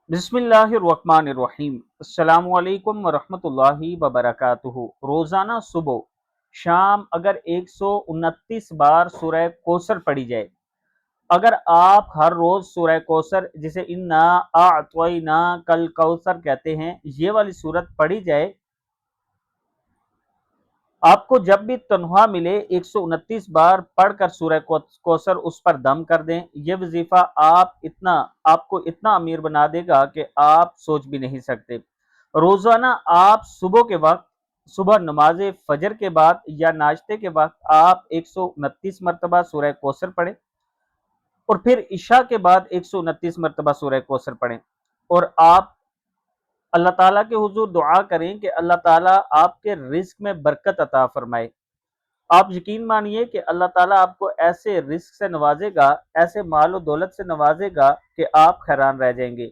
बिस्मिल्लाहिर्रहमानिर्रहीम। अस्सलामु अलैकुम वरहमतुल्लाहि वबरकातुहू। रोज़ाना सुबह शाम अगर 129 बार सूरह कौसर पढ़ी जाए, अगर आप हर रोज़ सूरह कौसर, जिसे इन्ना आअतैना कल कौसर कहते हैं, ये वाली सूरत पढ़ी जाए, आपको जब भी तनख्वाह मिले 129 बार पढ़कर सूरह कौसर उस पर दम कर दें। यह वजीफा आपको इतना अमीर बना देगा कि आप सोच भी नहीं सकते। रोजाना आप सुबह के वक्त, सुबह नमाज फजर के बाद या नाश्ते के वक्त आप 129 मरतबा सूरह कौसर पढ़ें, और फिर इशा के बाद 129 मरतबा सूरह कौसर पढ़ें, और आप अल्लाह ताला के हुजूर दुआ करें कि अल्लाह ताला आपके रिस्क में बरकत अता फरमाए। आप यकीन मानिए कि अल्लाह ताला आपको ऐसे रिस्क से नवाजेगा, ऐसे माल और दौलत से नवाजेगा कि आप हैरान रह जाएंगे।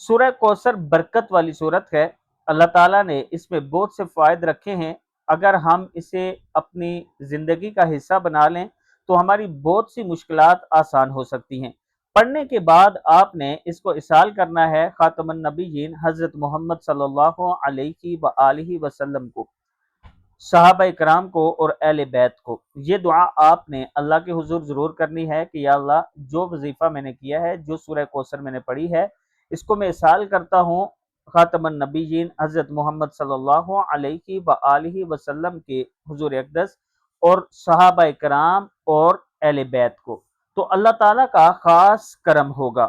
सूरह कौसर बरकत वाली सूरत है। अल्लाह ताला ने इसमें बहुत से फ़ायदे रखे हैं। अगर हम इसे अपनी ज़िंदगी का हिस्सा बना लें तो हमारी बहुत सी मुश्किलात आसान हो सकती हैं। पढ़ने के बाद आपने इसको इसाल करना है ख़ातमुन नबिय्यीन हज़रत मोहम्मद सल्लल्लाहु अलैहि व आलिहि वसल्लम को, सहाबा इकराम को और अहले बैत को। ये दुआ आपने अल्लाह के हुजूर ज़रूर करनी है कि या अल्लाह, जो वजीफ़ा मैंने किया है, जो सूरह कौसर मैंने पढ़ी है, इसको मैं इसाल करता हूँ ख़ातमुन नबिय्यीन हज़रत मोहम्मद सल्लल्लाहु अलैहि व आलिहि वसल्लम के हुजूर अक़दस और सहाबा इकराम और अहले बैत को, तो अल्लाह ताला का ख़ास करम होगा।